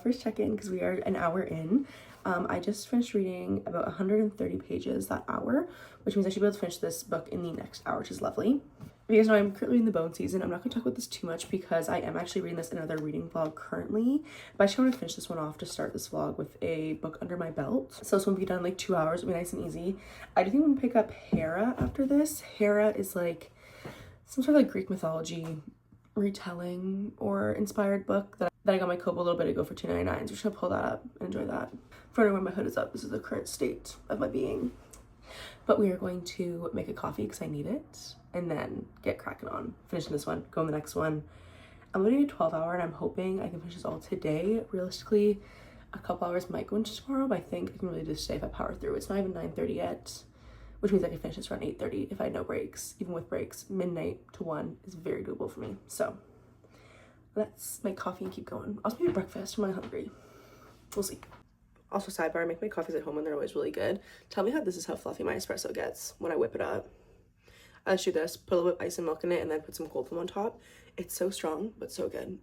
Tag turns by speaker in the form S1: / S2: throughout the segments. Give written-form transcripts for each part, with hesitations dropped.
S1: first check-in because we are an hour in. I just finished reading about 130 pages that hour, which means I should be able to finish this book in the next hour, which is lovely. You guys know I'm currently in the bone season. I'm not going to talk about this too much because I am actually reading this in another reading vlog currently, but I just want to finish this one off to start this vlog with a book under my belt. So this one will be done in like 2 hours. It'll be nice and easy. I do think I'm going to pick up Hera after this. Hera is like some sort of like Greek mythology retelling or inspired book that I got my Kobo a little bit ago for $2.99. So I'm just going to pull that up and enjoy that. For when my hood is up, this is the current state of my being. But we are going to make a coffee because I need it, and then get cracking on finishing this one, go on the next one. I'm gonna do a 12-hour, and I'm hoping I can finish this all today. Realistically, a couple hours might go into tomorrow, but I think I can really just stay if I power through. It's not even 9:30 yet, which means I can finish this around 8:30 if I had no breaks. Even with breaks, midnight to 1 is very doable for me. So let's make coffee and keep going. I'll maybe breakfast. I'm really hungry. We'll see. Also, sidebar, I make my coffees at home and they're always really good. Tell me how this is how fluffy my espresso gets when I whip it up. I just do this, put a little bit of ice and milk in it, and then put some cold foam on top. It's so strong, but so good.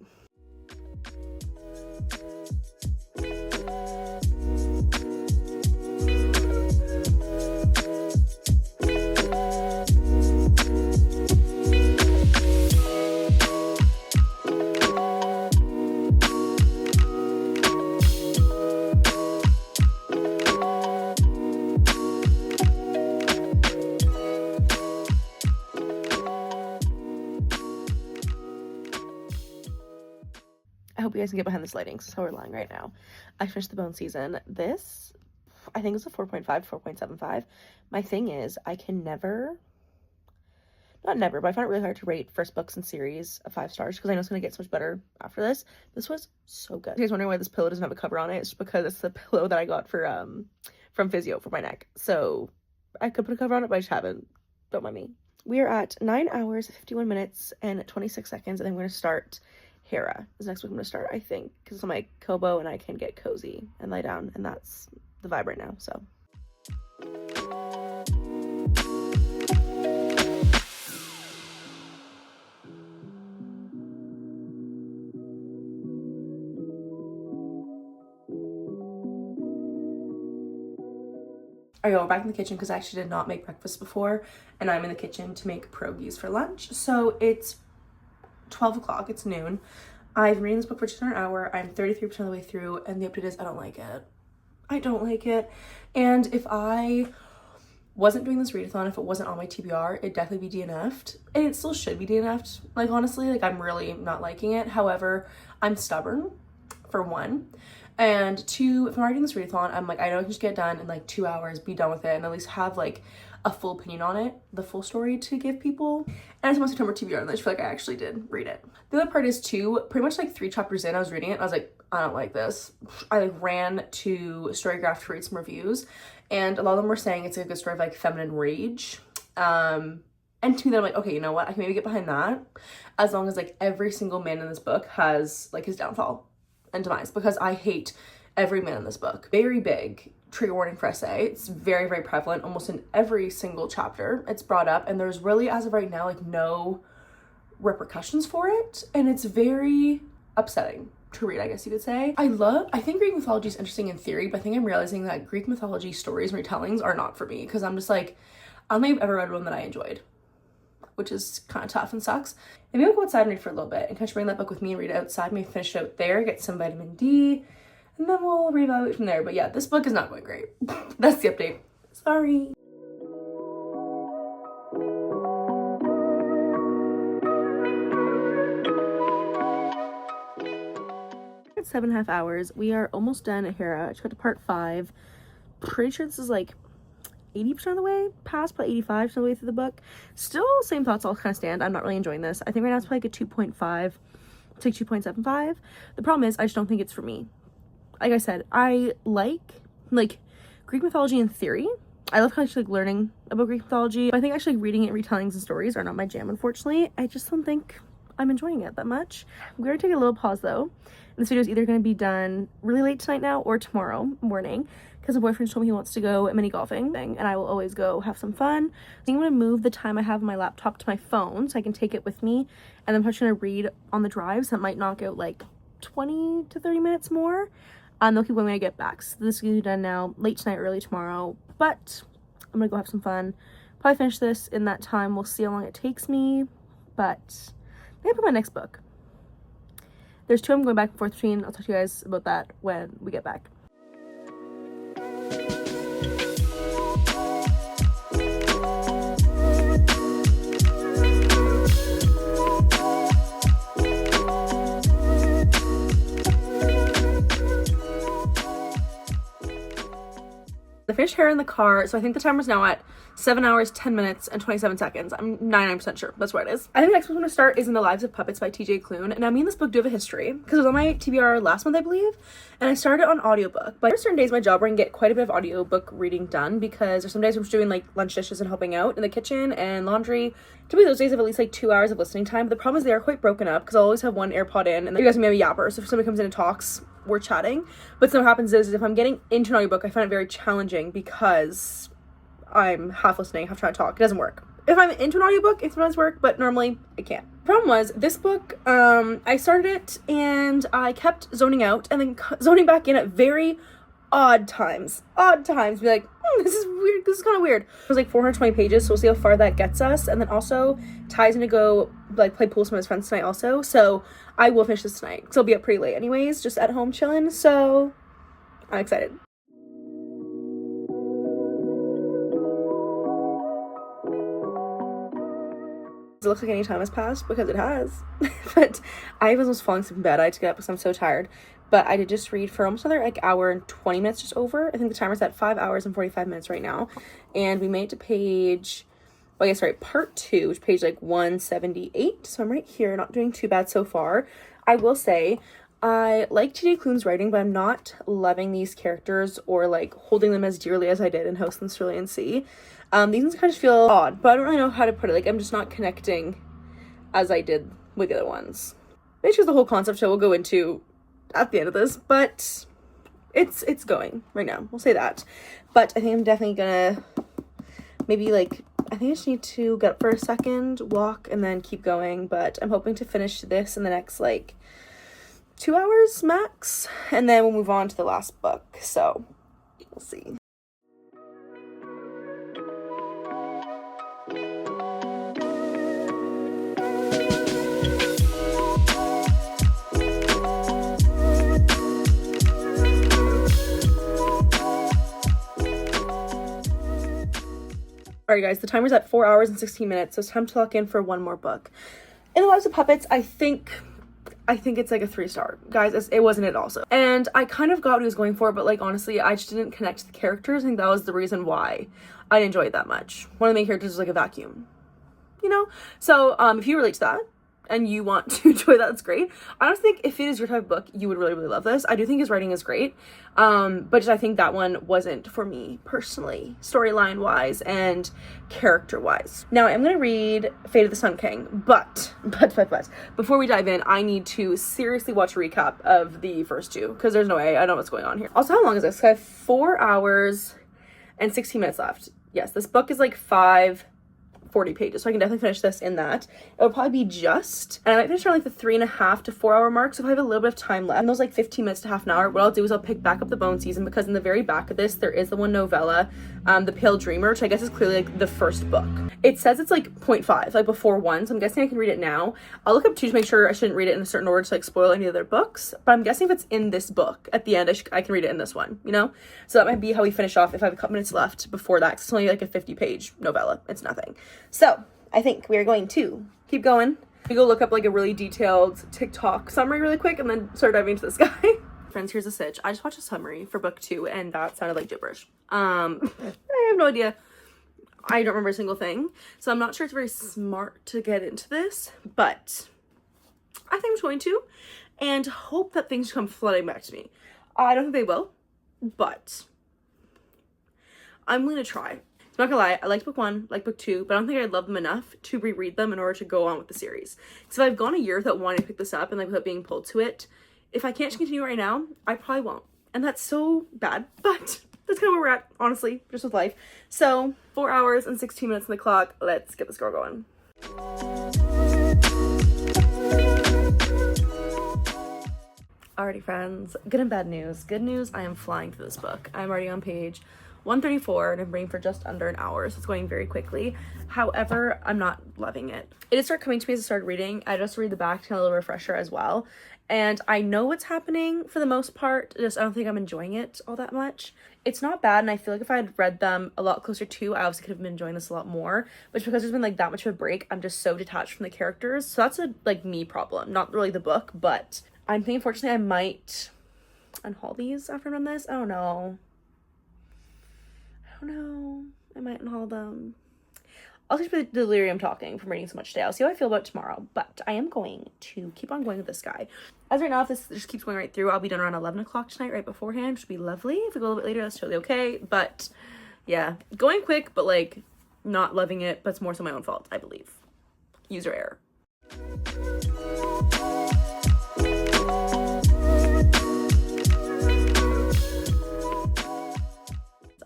S1: I hope you guys can get behind this lighting. This is how we're lying right now. I finished the bone season. This, I think, is a 4.5, 4.75. My thing is, I can never, not never, but I find it really hard to rate first books and series of 5 stars because I know it's going to get so much better after this. This was so good. You guys wondering why this pillow doesn't have a cover on it? It's just because it's the pillow that I got for from Physio for my neck. So I could put a cover on it, but I just haven't. Don't mind me. We are at 9 hours, 51 minutes, and 26 seconds, and I'm going to start Hera is the next book I'm going to start, I think, because it's on my Kobo and I can get cozy and lie down, and that's the vibe right now, so. Alright, we're back in the kitchen because I actually did not make breakfast before, and I'm in the kitchen to make pierogies for lunch. So it's 12 o'clock, it's noon. I've been reading this book for just under an hour. I'm 33% of the way through, and the update is I don't like it. I don't like it. And if I wasn't doing this readathon, if it wasn't on my TBR, it'd definitely be DNF'd. And it still should be DNF'd. Like, honestly, like, I'm really not liking it. However, I'm stubborn, for one. And two, if I'm writing this readathon, I'm like, I know I can just get it done in like 2 hours, be done with it, and at least have like a full opinion on it, the full story to give people. And it's my September TBR, and I just feel like I actually did read it. The other part is too, pretty much like 3 chapters in, I was reading it, and I was like, I don't like this. I like ran to Storygraph to read some reviews, and a lot of them were saying it's like a good story of like feminine rage. And to me, I'm like, okay, you know what? I can maybe get behind that, as long as like every single man in this book has like his downfall and demise, because I hate every man in this book. Very big trigger warning for SA. It's very, very prevalent almost in every single chapter. It's brought up, and there's really, as of right now, like no repercussions for it, and it's very upsetting to read, I guess you could say. I think Greek mythology is interesting in theory, but I think I'm realizing that Greek mythology stories and retellings are not for me, because I'm just like, I don't think I've ever read one that I enjoyed, which is kind of tough and sucks. And maybe I'll go outside and read for a little bit and kind of bring that book with me and read it outside, maybe finish it out there, get some vitamin D, and then we'll reevaluate from there. But yeah, this book is not going great. That's the update. Sorry. It's 7.5 hours. We are almost done at Hera. I just got to part 5. Pretty sure this is like 80% of the way past, probably 85% of the way through the book. Still, same thoughts all kind of stand. I'm not really enjoying this. I think right now it's probably like a 2.5 to 2.75. The problem is I just don't think it's for me. Like I said, I like Greek mythology in theory. I love kind of like learning about Greek mythology. But I think actually reading it, retellings and stories are not my jam, unfortunately. I just don't think I'm enjoying it that much. I'm going to take a little pause though. This video is either going to be done really late tonight now or tomorrow morning, because my boyfriend told me he wants to go mini golfing, and I will always go have some fun. So I'm going to move the time I have on my laptop to my phone so I can take it with me, and I'm actually going to read on the drive, so it might knock out like 20 to 30 minutes more. They'll keep going when I get back. So this is gonna be done now, late tonight, early tomorrow. But I'm gonna go have some fun. Probably finish this in that time. We'll see how long it takes me. But I'm gonna put my next book. There's 2 I'm going back and forth between. I'll talk to you guys about that when we get back. I finished hair in the car, so I think the timer's now at 7 hours, 10 minutes, and 27 seconds. I'm 99% sure that's what it is. I think the next one I'm going to start is In the Lives of Puppets by TJ Klune. Now, me and this book do have a history, because it was on my TBR last month, I believe, and I started it on audiobook. But there are certain days of my job where I can get quite a bit of audiobook reading done, because there's some days I'm just doing, like, lunch dishes and helping out in the kitchen and laundry. Typically, those days have at least, like, 2 hours of listening time, but the problem is they are quite broken up, because I'll always have one AirPod in, and then you guys can maybe yapper, so if somebody comes in and talks, we're chatting. But so what happens is if I'm getting into an audiobook, I find it very challenging because I'm half listening, half trying to talk. It doesn't work. If I'm into an audiobook, it sometimes works, but normally it can't. Problem was, this book, I started it and I kept zoning out and then zoning back in at very odd times. Be like, this is weird, this is kind of weird. It was like 420 pages, so we'll see how far that gets us. And then also, Ty's gonna go, like, play pool with some of his friends tonight also, so I will finish this tonight, because I'll be up pretty late anyways, just at home chilling, so I'm excited. It looks like any time has passed, because it has. But I was almost falling asleep in bed. I had to get up because I'm so tired. But I did just read for almost another, like, hour and 20 minutes, just over. I think the timer's at 5 hours and 45 minutes right now. And we made it to page, well, I guess, right, part 2, which page, like, 178. So I'm right here, not doing too bad so far. I will say, I like TJ Klune's writing, but I'm not loving these characters or, like, holding them as dearly as I did in House in the Cerulean Sea. These ones kind of feel odd, but I don't really know how to put it. Like, I'm just not connecting as I did with the other ones. Maybe because the whole concept show we'll go into at the end of this, but it's going right now. We'll say that. But I think I'm definitely gonna maybe, like, I think I just need to get up for a second, walk, and then keep going. But I'm hoping to finish this in the next, like, 2 hours max, and then we'll move on to the last book. So we'll see. Alright guys, the timer's at 4 hours and 16 minutes, so it's time to lock in for one more book. In the Lives of Puppets, I think it's like a 3-star. Guys, it wasn't it also. And I kind of got what he was going for, but, like, honestly, I just didn't connect to the characters. I think that was the reason why I didn't enjoy it that much. One of the main characters was like a vacuum, you know? So, if you relate to that, and you want to enjoy that, that's great. I don't think if it is your type of book, you would really, really love this. I do think his writing is great, but just I think that one wasn't for me personally, storyline-wise and character-wise. Now, I'm going to read Fate of the Sun King, but, before we dive in, I need to seriously watch a recap of the first 2, because there's no way I don't know what's going on here. Also, how long is this? I have 4 hours and 16 minutes left. Yes, this book is like 540 pages, so I can definitely finish this in that. It would probably be just, and I might finish around like the 3.5 to 4 hour mark, so if I have a little bit of time left, and those like 15 minutes to half an hour, what I'll do is I'll pick back up the bone season, because in the very back of this, there is the one novella, The Pale Dreamer, which I guess is clearly like the first book. It says it's like 0.5, like before 1, so I'm guessing I can read it now. I'll look up 2 to make sure I shouldn't read it in a certain order to like spoil any other books, but I'm guessing if it's in this book, at the end, I can read it in this one, you know? So that might be how we finish off if I have a couple minutes left before that, 'cause it's only like a 50-page novella. It's nothing. So, I think we are going to keep going. We go look up like a really detailed TikTok summary really quick and then start diving into this guy. Friends, here's a sitch. I just watched a summary for book 2 and that sounded like gibberish. I have no idea. I don't remember a single thing. So I'm not sure it's very smart to get into this, but I think I'm just going to and hope that things come flooding back to me. I don't think they will, but I'm going to try. I'm not gonna lie, I liked book 1, like book 2, but I don't think I'd love them enough to reread them in order to go on with the series. So if I've gone a year without wanting to pick this up and like without being pulled to it, if I can't continue right now, I probably won't. And that's so bad, but that's kind of where we're at, honestly, just with life. So 4 hours and 16 minutes on the clock. Let's get this girl going. Alrighty friends, good and bad news. Good news, I am flying through this book. I'm already on page 134 and I'm reading for just under an hour, so it's going very quickly. However, I'm not loving it. It did start coming to me as I started reading. I just read the back to get a little refresher as well. And I know what's happening for the most part, just I don't think I'm enjoying it all that much. It's not bad, and I feel like if I had read them a lot closer to, I obviously could have been enjoying this a lot more. But because there's been like that much of a break, I'm just so detached from the characters. So that's a like me problem, not really the book, but I'm thinking unfortunately I might unhaul these after I'm done this. I don't know. I might unhaul them. I'll just be delirium talking from reading so much today. I'll see how I feel about tomorrow, but I am going to keep on going with this guy. As right now, if this just keeps going right through, I'll be done around 11 o'clock tonight, right beforehand, which would be lovely. If we go a little bit later, that's totally okay. But yeah, going quick, but like not loving it, but it's more so my own fault, I believe. User error.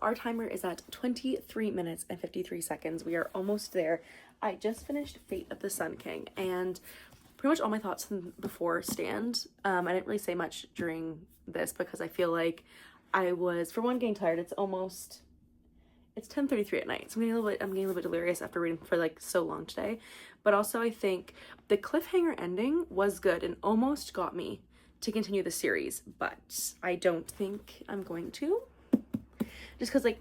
S1: Our timer is at 23 minutes and 53 seconds. We are almost there. I just finished Fate of the Sun King, and pretty much all my thoughts from before stand. I didn't really say much during this because I feel like I was, for one, getting tired. It's 10:33 at night, so I'm getting a little bit delirious after reading for like so long today. But also I think the cliffhanger ending was good and almost got me to continue the series, but I don't think I'm going to. Just because like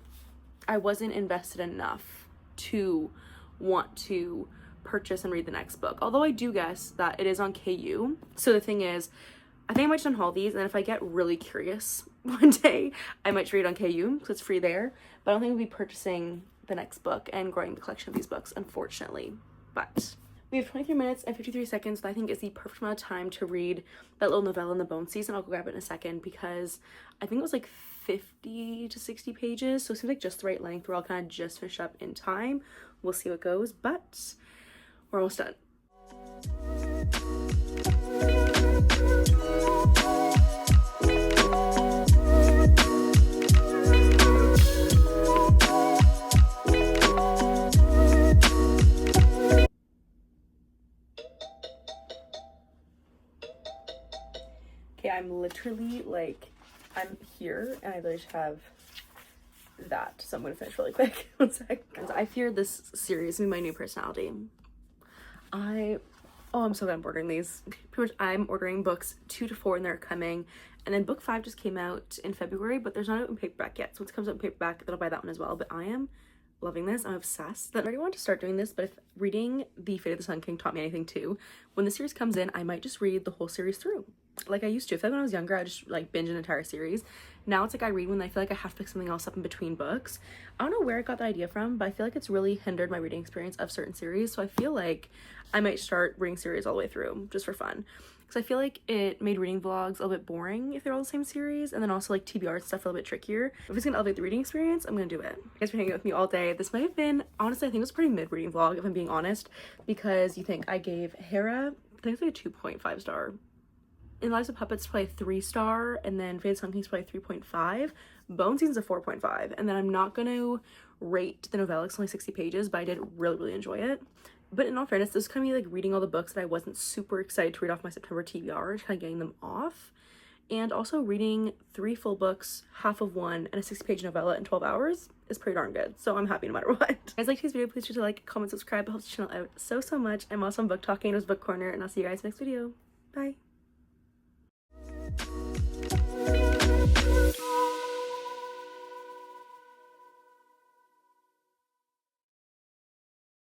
S1: I wasn't invested enough to want to purchase and read the next book. Although I do guess that it is on KU. So the thing is, I think I might just unhaul these, and then if I get really curious one day, I might read on KU because it's free there. But I don't think we'll be purchasing the next book and growing the collection of these books, unfortunately. But we have 23 minutes and 53 seconds that I think is the perfect amount of time to read that little novella in the Bone Season. I'll go grab it in a second because I think it was like 50 to 60 pages, so it seems like just the right length where I'll kind of just finish up in time. We'll see how it goes, but we're almost done. Okay, I'm literally like, I'm here and I literally just have that, so I'm gonna finish really quick. 1 sec. I fear this series will be my new personality. I'm so glad I'm ordering these. Pretty much I'm ordering books 2 to 4 and they're coming, and then book 5 just came out in February, but there's not out in paperback yet, so once it comes out in paperback then I'll buy that one as well. But I am loving this. I'm obsessed. I already want to start doing this, but if reading the Fate of the Sun King taught me anything too, when the series comes in, I might just read the whole series through like I used to. I feel like when I was younger I just like binge an entire series. Now it's like I read when I feel like I have to pick something else up in between books. I don't know where I got the idea from, but I feel like it's really hindered my reading experience of certain series, so I feel like I might start reading series all the way through just for fun, because I feel like it made reading vlogs a little bit boring if they're all the same series, and then also like TBR and stuff a little bit trickier. If it's gonna elevate the reading experience, I'm gonna do it. You guys have been hanging out with me all day. This might have been, honestly, I think it was a pretty mid reading vlog if I'm being honest, because you think I gave Hera, I think it's like a 2.5 star. In Lives of Puppets, probably 3 star, and then Fate of the Sun King's probably 3.5. Bone Season's a 4.5, and then I'm not gonna rate the novella, it's only 60 pages, but I did really enjoy it. But in all fairness, this is kind of me like reading all the books that I wasn't super excited to read off my September TBR, just kind of getting them off, and also reading 3 full books, half of one, and a 60-page novella in 12 hours is pretty darn good, so I'm happy no matter what. If you guys like today's video, please do like, comment, subscribe. It helps the channel out so much. I'm also on Book Talking, it was Book Corner, and I'll see you guys next video. Bye.